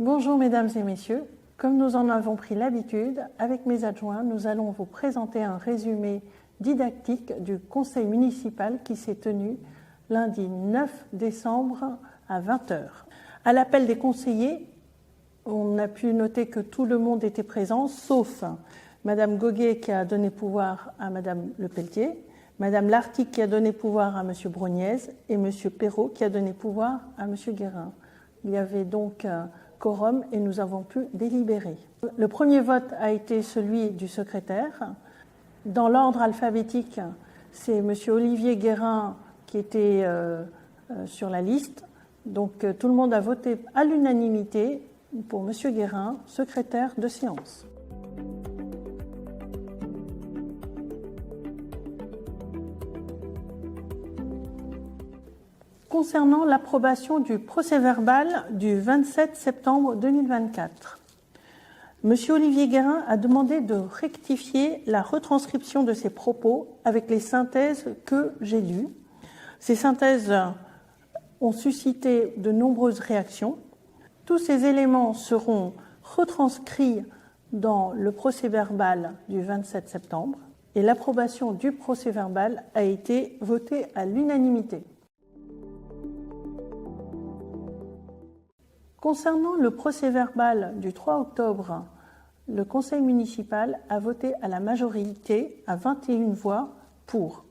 Bonjour mesdames et messieurs, comme nous en avons pris l'habitude, avec mes adjoints, nous allons vous présenter un résumé didactique du conseil municipal qui s'est tenu lundi 9 décembre à 20h. À l'appel des conseillers, on a pu noter que tout le monde était présent, sauf Madame Goguet qui a donné pouvoir à Madame Lepelletier, Madame Lartigue qui a donné pouvoir à Monsieur Brognez et Monsieur Perrault qui a donné pouvoir à Monsieur Guérin. Il y avait donc quorum et nous avons pu délibérer. Le premier vote a été celui du secrétaire. Dans l'ordre alphabétique, c'est Monsieur Olivier Guérin qui était sur la liste. Donc tout le monde a voté à l'unanimité pour Monsieur Guérin, secrétaire de séance. Concernant l'approbation du procès-verbal du 27 septembre 2024, M. Olivier Guérin a demandé de rectifier la retranscription de ses propos avec les synthèses que j'ai lues. Ces synthèses ont suscité de nombreuses réactions. Tous ces éléments seront retranscrits dans le procès-verbal du 27 septembre et l'approbation du procès-verbal a été votée à l'unanimité. Concernant le procès-verbal du 3 octobre, le conseil municipal a voté à la majorité à 21 voix pour.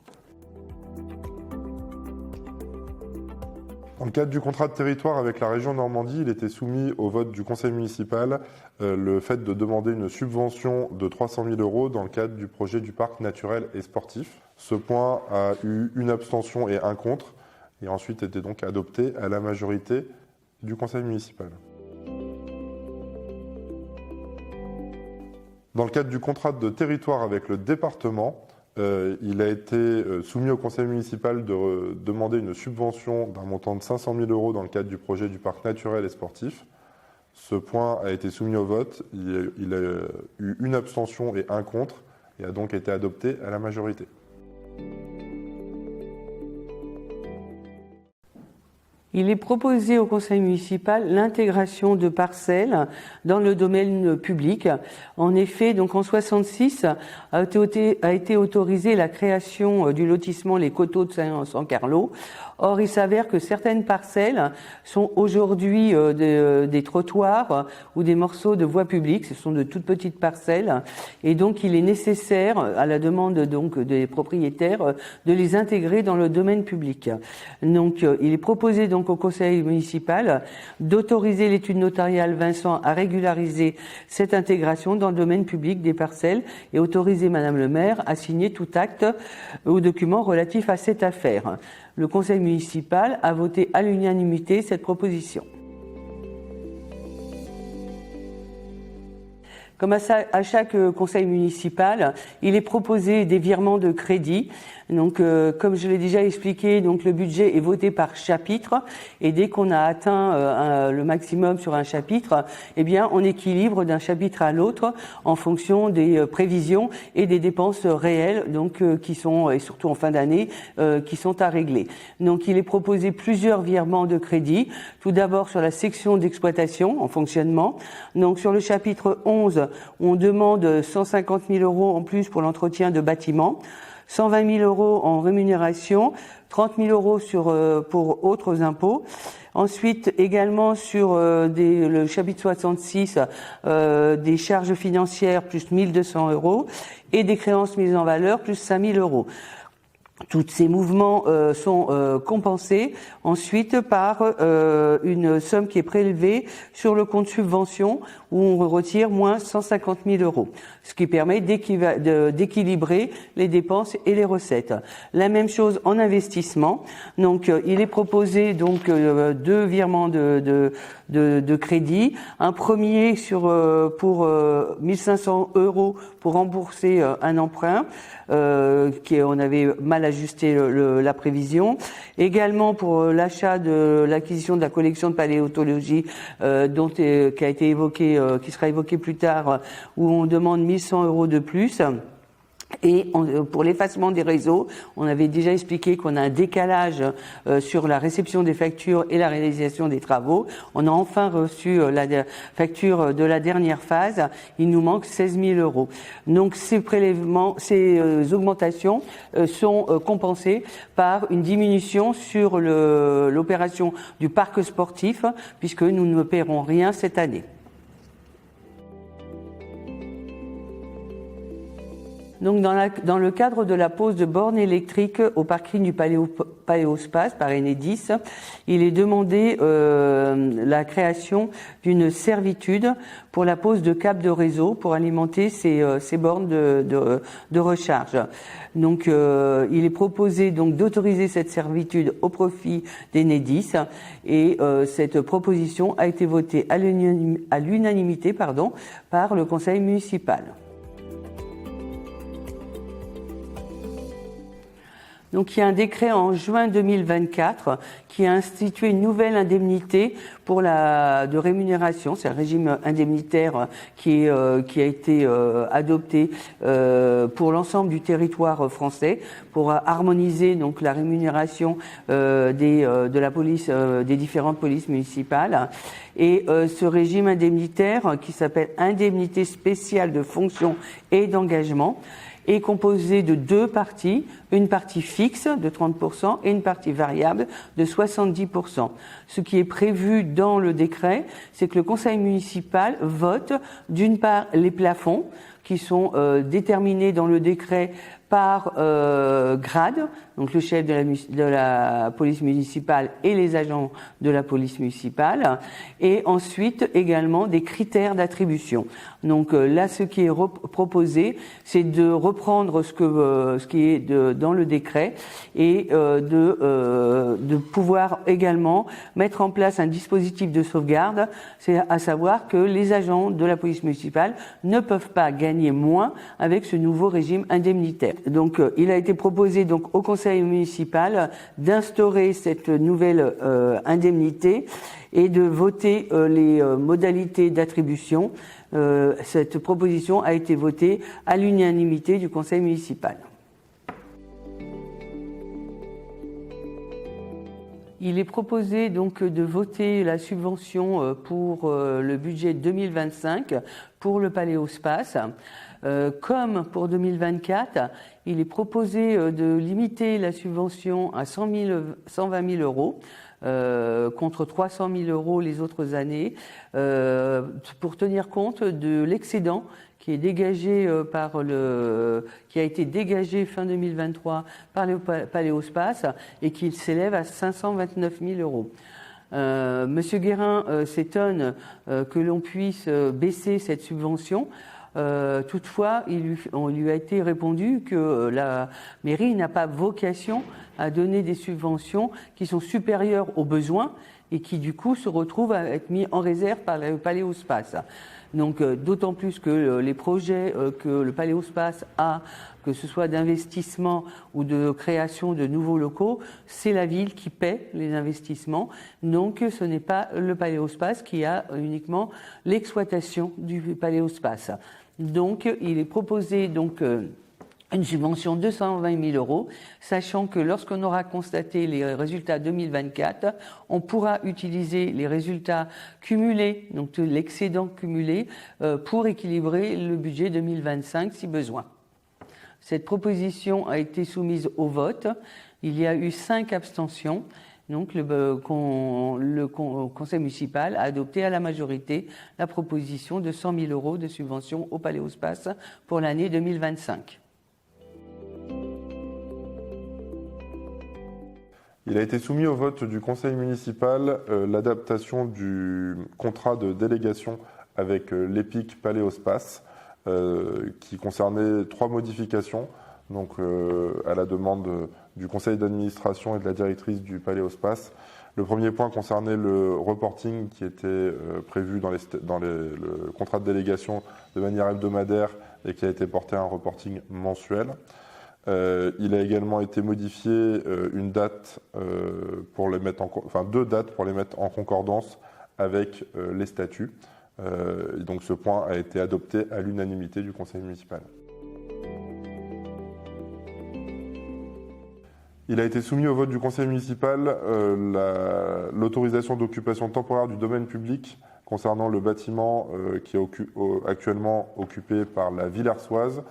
Dans le cadre du contrat de territoire avec la région Normandie, il était soumis au vote du conseil municipal le fait de demander une subvention de 300 000 € dans le cadre du projet du parc naturel et sportif. Ce point a eu une abstention et un contre, et ensuite était donc adopté à la majorité du conseil municipal. Dans le cadre du contrat de territoire avec le département, il a été soumis au conseil municipal de demander une subvention d'un montant de 500 000 € dans le cadre du projet du parc naturel et sportif. Ce point a été soumis au vote, il a eu une abstention et un contre, et a donc été adopté à la majorité. Il est proposé au conseil municipal l'intégration de parcelles dans le domaine public. En effet, donc en 66 a été autorisée la création du lotissement Les Coteaux de San Carlo. Or, il s'avère que certaines parcelles sont aujourd'hui des trottoirs ou des morceaux de voie publique. Ce sont de toutes petites parcelles, et donc il est nécessaire, à la demande donc des propriétaires, de les intégrer dans le domaine public. Donc, il est proposé donc au conseil municipal d'autoriser l'étude notariale Vincent à régulariser cette intégration dans le domaine public des parcelles et autoriser Madame le maire à signer tout acte ou document relatif à cette affaire. Le conseil municipal a voté à l'unanimité cette proposition. Comme à chaque conseil municipal, il est proposé des virements de crédit. Donc, comme je l'ai déjà expliqué, donc le budget est voté par chapitre, et dès qu'on a atteint le maximum sur un chapitre, eh bien, on équilibre d'un chapitre à l'autre en fonction des prévisions et des dépenses réelles, donc qui sont, et surtout en fin d'année, qui sont à régler. Donc, il est proposé plusieurs virements de crédit. Tout d'abord sur la section d'exploitation en fonctionnement. Donc, sur le chapitre 11, on demande 150 000 € en plus pour l'entretien de bâtiments. 120 000 € en rémunération, 30 000 € pour autres impôts. Ensuite, également sur le chapitre 66, des charges financières plus 1 200 € et des créances mises en valeur plus 5 000 €. Tous ces mouvements sont compensés ensuite par une somme qui est prélevée sur le compte subvention où on retire moins 150 000 €, ce qui permet d'équilibrer les dépenses et les recettes. La même chose en investissement. Donc, il est proposé donc deux virements de crédit. Un premier pour 1 500 € pour rembourser un emprunt on avait mal ajusté la prévision. Également pour l'acquisition de la collection de paléontologie qui a été évoquée, qui sera évoquée plus tard, où on demande 1 100 € de plus. Et pour l'effacement des réseaux, on avait déjà expliqué qu'on a un décalage sur la réception des factures et la réalisation des travaux. On a enfin reçu la facture de la dernière phase. Il nous manque 16 000 euros. Donc ces prélèvements, ces augmentations sont compensées par une diminution sur l'opération du parc sportif, puisque nous ne paierons rien cette année. Donc dans le cadre de la pose de bornes électriques au parking du Paléospace par Enedis, il est demandé la création d'une servitude pour la pose de câbles de réseau pour alimenter ces bornes de recharge. Donc il est proposé donc d'autoriser cette servitude au profit d'Enedis et cette proposition a été votée à l'unanimité par le conseil municipal. Donc il y a un décret en juin 2024 qui a institué une nouvelle indemnité de rémunération, c'est un régime indemnitaire qui a été adopté pour l'ensemble du territoire français pour harmoniser donc la rémunération de la police, des différentes polices municipales. Et ce régime indemnitaire qui s'appelle indemnité spéciale de fonction et d'engagement est composé de deux parties, une partie fixe de 30% et une partie variable de 70%. Ce qui est prévu dans le décret, c'est que le conseil municipal vote d'une part les plafonds qui sont déterminés dans le décret par grade, donc le chef de la police municipale et les agents de la police municipale, et ensuite également des critères d'attribution. Donc là, ce qui est proposé, c'est de reprendre ce qui est dans le décret et de pouvoir également mettre en place un dispositif de sauvegarde, c'est à savoir que les agents de la police municipale ne peuvent pas gagner moins avec ce nouveau régime indemnitaire. Donc il a été proposé donc au conseil municipal d'instaurer cette nouvelle indemnité et de voter les modalités d'attribution. Cette proposition a été votée à l'unanimité du conseil municipal. Il est proposé donc de voter la subvention pour le budget 2025 pour le Paléospace. Comme pour 2024, il est proposé de limiter la subvention à 120 000 euros contre 300 000 euros les autres années pour tenir compte de l'excédent qui est dégagé qui a été dégagé fin 2023 par le Paléospace et qui s'élève à 529 000 euros. Monsieur Guérin s'étonne que l'on puisse baisser cette subvention. Toutefois, on lui a été répondu que la mairie n'a pas vocation à donner des subventions qui sont supérieures aux besoins et qui du coup se retrouvent à être mis en réserve par le Paléospace. Donc d'autant plus que les projets que le Paléospace a, que ce soit d'investissement ou de création de nouveaux locaux, c'est la ville qui paie les investissements. Donc ce n'est pas le Paléospace qui a uniquement l'exploitation du Paléospace. Donc il est proposé une subvention de 120 000 euros, sachant que lorsqu'on aura constaté les résultats 2024, on pourra utiliser les résultats cumulés, donc l'excédent cumulé, pour équilibrer le budget 2025 si besoin. Cette proposition a été soumise au vote. Il y a eu 5 abstentions. Donc le conseil municipal a adopté à la majorité la proposition de 100 000 euros de subvention au Paléospace pour l'année 2025. Il a été soumis au vote du conseil municipal l'adaptation du contrat de délégation avec l'EPIC Paléospace qui concernait 3 modifications, donc à la demande du conseil d'administration et de la directrice du Paléospace. Le premier point concernait le reporting qui était prévu dans le contrat de délégation de manière hebdomadaire et qui a été porté à un reporting mensuel. Il a également été modifié une date pour les mettre deux dates pour les mettre en concordance avec les statuts. Donc ce point a été adopté à l'unanimité du conseil municipal. Il a été soumis au vote du conseil municipal l'autorisation d'occupation temporaire du domaine public concernant le bâtiment qui est actuellement occupé par la Villersoise.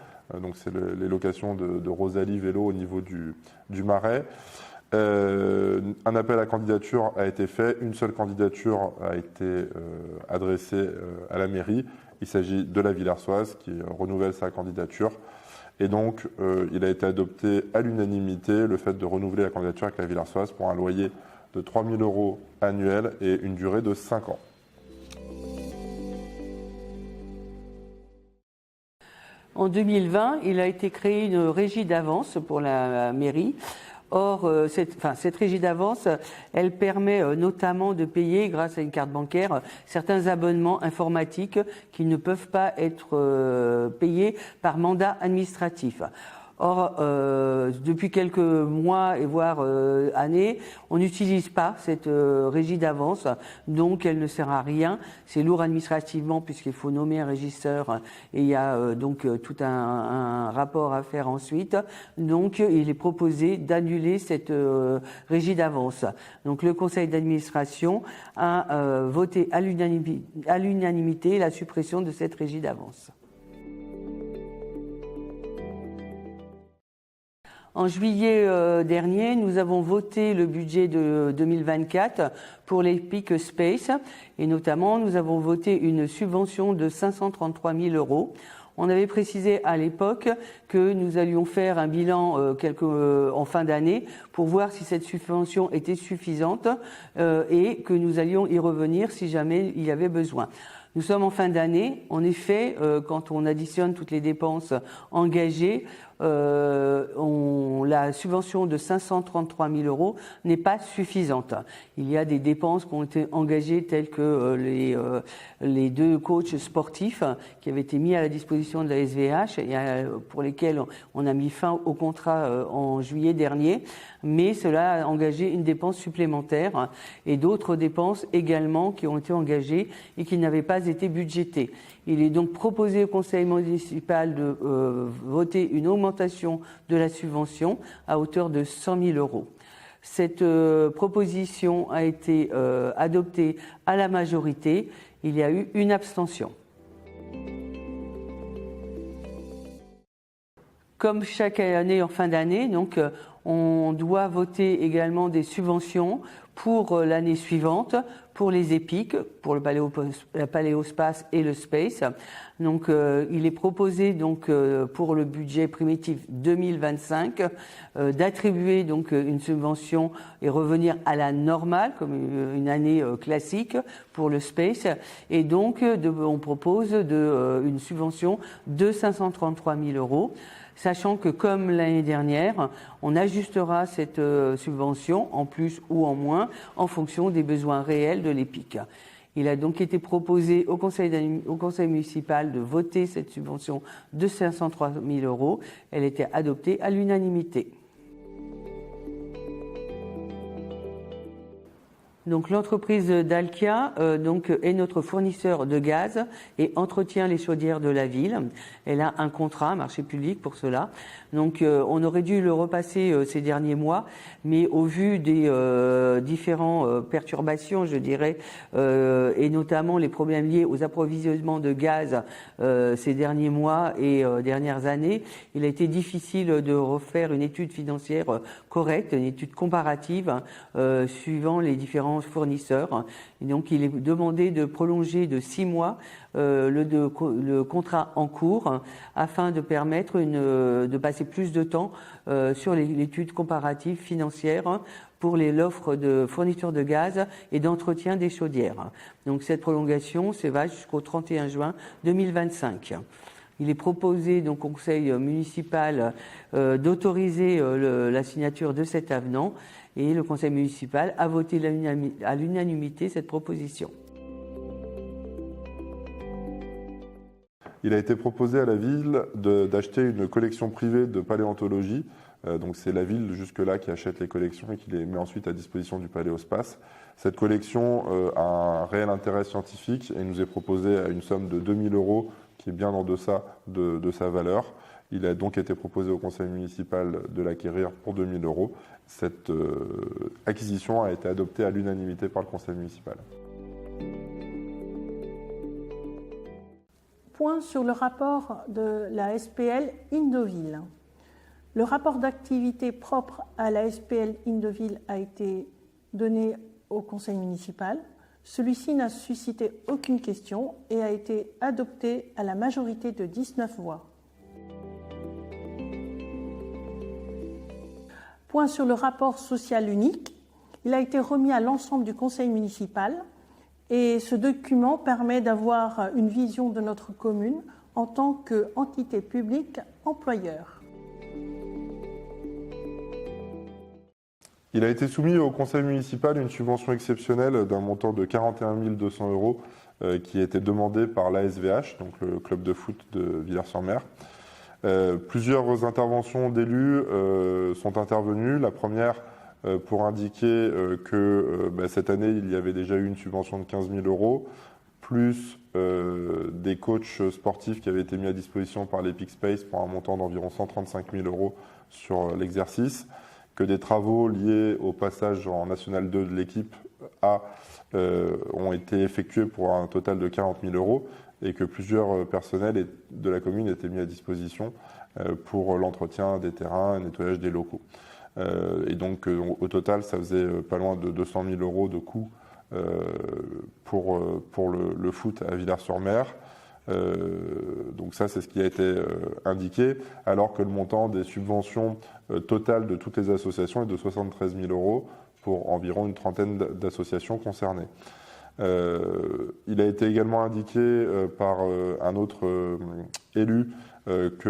Donc c'est les locations de Rosalie Vélo au niveau du Marais. Un appel à candidature a été fait. Une seule candidature a été adressée à la mairie. Il s'agit de la Villersoise qui renouvelle sa candidature. Et donc, il a été adopté à l'unanimité le fait de renouveler la candidature avec la Villersoise pour un loyer de 3 000 € annuels et une durée de 5 ans. En 2020, il a été créé une régie d'avance pour la mairie. Or, cette régie d'avance, elle permet notamment de payer, grâce à une carte bancaire, certains abonnements informatiques qui ne peuvent pas être payés par mandat administratif. Or, depuis quelques mois et voire années, on n'utilise pas cette régie d'avance, donc elle ne sert à rien. C'est lourd administrativement puisqu'il faut nommer un régisseur et il y a donc tout un rapport à faire ensuite. Donc, il est proposé d'annuler cette régie d'avance. Donc, le conseil d'administration a voté à l'unanimité la suppression de cette régie d'avance. En juillet dernier, nous avons voté le budget de 2024 pour l'Epic Space et notamment nous avons voté une subvention de 533 000 €. On avait précisé à l'époque que nous allions faire un bilan en fin d'année pour voir si cette subvention était suffisante et que nous allions y revenir si jamais il y avait besoin. Nous sommes en fin d'année. En effet, quand on additionne toutes les dépenses engagées, la subvention de 533 000 € n'est pas suffisante. Il y a des dépenses qui ont été engagées telles que les 2 coachs sportifs qui avaient été mis à la disposition de la SVH et pour lesquels on a mis fin au contrat en juillet dernier. Mais cela a engagé une dépense supplémentaire et d'autres dépenses également qui ont été engagées et qui n'avaient pas été budgétées. Il est donc proposé au conseil municipal de voter une augmentation de la subvention à hauteur de 100 000 €. Cette proposition a été adoptée à la majorité. Il y a eu une abstention. Comme chaque année en fin d'année, donc on doit voter également des subventions pour l'année suivante, pour les EPIC, pour le Paléospace et le Space. Donc, il est proposé donc pour le budget primitif 2025 d'attribuer donc une subvention et revenir à la normale comme une année classique pour le Space. Et donc, on propose une subvention de 533 000 €. Sachant que comme l'année dernière, on ajustera cette subvention en plus ou en moins en fonction des besoins réels de l'EPIC. Il a donc été proposé au conseil municipal de voter cette subvention de 503 000 €. Elle était adoptée à l'unanimité. Donc l'entreprise Dalkia est notre fournisseur de gaz et entretient les chaudières de la ville. Elle a un contrat, un marché public pour cela. Donc on aurait dû le repasser ces derniers mois, mais au vu des différentes perturbations, je dirais, et notamment les problèmes liés aux approvisionnements de gaz ces derniers mois et dernières années, il a été difficile de refaire une étude financière correcte, une étude comparative suivant les différents fournisseurs. Et donc, il est demandé de prolonger de 6 mois le contrat en cours afin de permettre de passer plus de temps sur l'étude comparative financière pour l'offre de fourniture de gaz et d'entretien des chaudières. Donc, cette prolongation va jusqu'au 31 juin 2025. Il est proposé donc au conseil municipal d'autoriser la signature de cet avenant et le conseil municipal a voté à l'unanimité cette proposition. Il a été proposé à la ville d'acheter une collection privée de paléontologie. Donc c'est la ville jusque-là qui achète les collections et qui les met ensuite à disposition du Paléospace. Cette collection a un réel intérêt scientifique et nous est proposée à une somme de 2 000 € qui est bien en deçà de sa valeur. Il a donc été proposé au conseil municipal de l'acquérir pour 2 000 euros. Cette acquisition a été adoptée à l'unanimité par le conseil municipal. Point sur le rapport de la SPL Indoville. Le rapport d'activité propre à la SPL Indoville a été donné au conseil municipal. Celui-ci n'a suscité aucune question et a été adopté à la majorité de 19 voix. Point sur le rapport social unique. Il a été remis à l'ensemble du conseil municipal et ce document permet d'avoir une vision de notre commune en tant qu'entité publique employeur. Il a été soumis au conseil municipal une subvention exceptionnelle d'un montant de 41 200 euros qui a été demandée par l'ASVH, donc le club de foot de Villars-sur-Mer. Plusieurs interventions d'élus sont intervenues. La première pour indiquer que cette année, il y avait déjà eu une subvention de 15 000 euros, plus des coachs sportifs qui avaient été mis à disposition par l'Epic Space pour un montant d'environ 135 000 euros sur l'exercice, que des travaux liés au passage en National 2 de l'équipe A ont été effectués pour un total de 40 000 euros et que plusieurs personnels de la commune étaient mis à disposition pour l'entretien des terrains, le nettoyage des locaux. Et donc au total, ça faisait pas loin de 200 000 euros de coûts pour le foot à Villars-sur-Mer. Donc ça, c'est ce qui a été indiqué, alors que le montant des subventions totales de toutes les associations est de 73 000 euros pour environ une trentaine d'associations concernées. Il a été également indiqué par un autre élu qu'il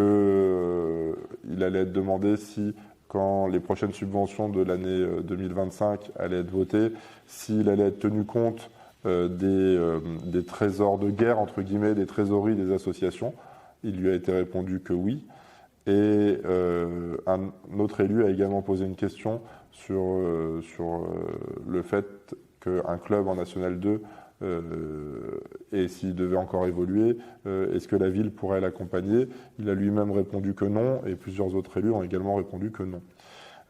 allait être demandé si, quand les prochaines subventions de l'année 2025 allaient être votées, s'il allait être tenu compte des trésors de guerre, entre guillemets, des trésoreries des associations. Il lui a été répondu que oui. Et un autre élu a également posé une question sur le fait qu'un club en National 2, et s'il devait encore évoluer, est-ce que la ville pourrait l'accompagner? Il a lui-même répondu que non, et plusieurs autres élus ont également répondu que non.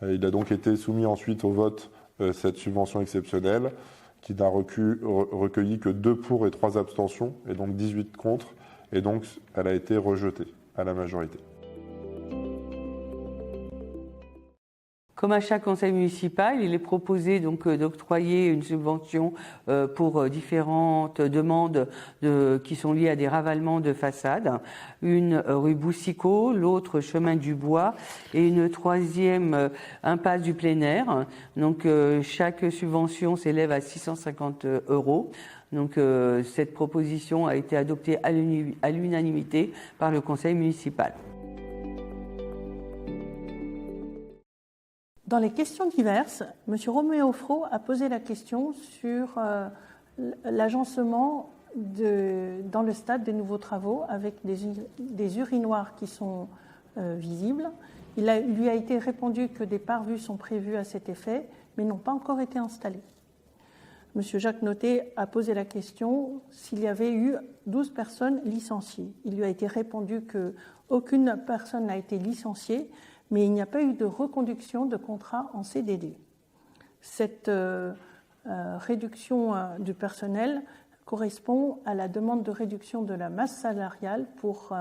Il a donc été soumis ensuite au vote cette subvention exceptionnelle, qui n'a recueilli que 2 pour et 3 abstentions, et donc 18 contre, et donc elle a été rejetée à la majorité. Comme à chaque conseil municipal, il est proposé donc d'octroyer une subvention pour différentes demandes qui sont liées à des ravalements de façades. Une rue Boussicot, l'autre chemin du Bois et une troisième impasse du plein air. Donc chaque subvention s'élève à 650 euros. Donc cette proposition a été adoptée à l'unanimité par le conseil municipal. Dans les questions diverses, M. Roméo Fro a posé la question sur l'agencement dans le stade des nouveaux travaux avec des urinoirs qui sont visibles. Il lui a été répondu que des parvus sont prévus à cet effet, mais n'ont pas encore été installés. M. Jacques Notet a posé la question s'il y avait eu 12 personnes licenciées. Il lui a été répondu qu'aucune personne n'a été licenciée, mais il n'y a pas eu de reconduction de contrat en CDD. Cette réduction du personnel correspond à la demande de réduction de la masse salariale pour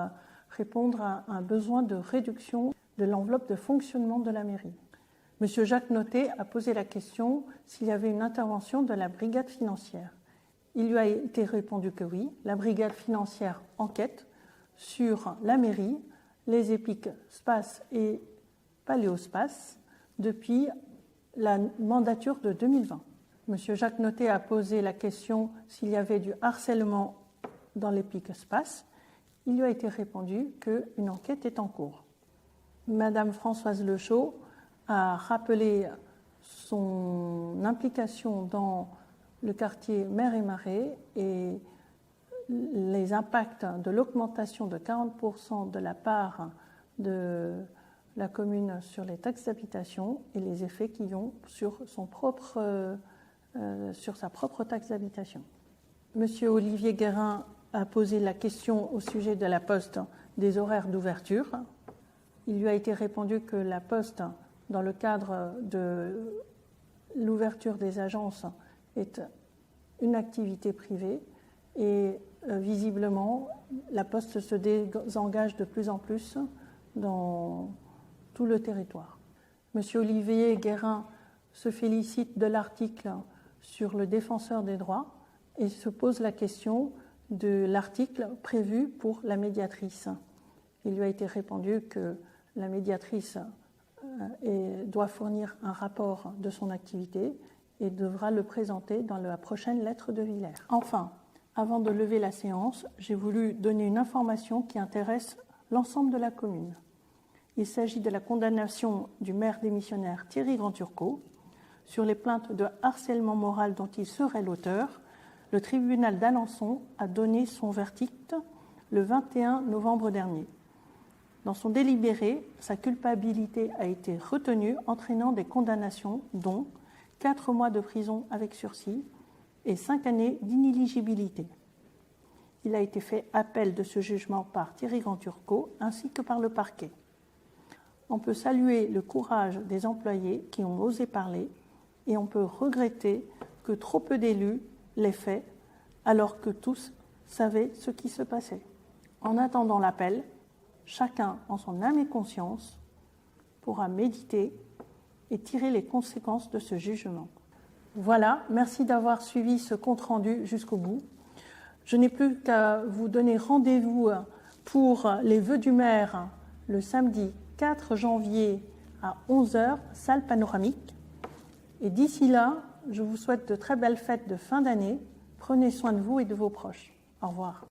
répondre à un besoin de réduction de l'enveloppe de fonctionnement de la mairie. M. Jacques Notet a posé la question s'il y avait une intervention de la brigade financière. Il lui a été répondu que oui. La brigade financière enquête sur la mairie, les EPIC Space et Paléospace depuis la mandature de 2020. M. Jacques Notet a posé la question s'il y avait du harcèlement dans l'EPIC Space. Il lui a été répondu qu'une enquête est en cours. Madame Françoise Lechaux a rappelé son implication dans le quartier Mer et Marais et les impacts de l'augmentation de 40% de la part de la commune sur les taxes d'habitation et les effets qu'ils ont sur sa propre taxe d'habitation. Monsieur Olivier Guérin a posé la question au sujet de la Poste des horaires d'ouverture. Il lui a été répondu que la Poste, dans le cadre de l'ouverture des agences, est une activité privée et visiblement, la Poste se désengage de plus en plus dans tout le territoire. Monsieur Olivier Guérin se félicite de l'article sur le défenseur des droits et se pose la question de l'article prévu pour la médiatrice. Il lui a été répondu que la médiatrice doit fournir un rapport de son activité et devra le présenter dans la prochaine lettre de Villers. Enfin, avant de lever la séance, j'ai voulu donner une information qui intéresse l'ensemble de la commune. Il s'agit de la condamnation du maire démissionnaire Thierry Grand-Turcot sur les plaintes de harcèlement moral dont il serait l'auteur. Le tribunal d'Alençon a donné son verdict le 21 novembre dernier. Dans son délibéré, sa culpabilité a été retenue, entraînant des condamnations dont 4 mois de prison avec sursis et 5 années d'inéligibilité. Il a été fait appel de ce jugement par Thierry Grand-Turcot ainsi que par le parquet. On peut saluer le courage des employés qui ont osé parler et on peut regretter que trop peu d'élus l'aient fait alors que tous savaient ce qui se passait. En attendant l'appel, chacun en son âme et conscience pourra méditer et tirer les conséquences de ce jugement. Voilà, merci d'avoir suivi ce compte-rendu jusqu'au bout. Je n'ai plus qu'à vous donner rendez-vous pour les vœux du maire le samedi 4 janvier à 11h, salle panoramique. Et d'ici là, je vous souhaite de très belles fêtes de fin d'année. Prenez soin de vous et de vos proches. Au revoir.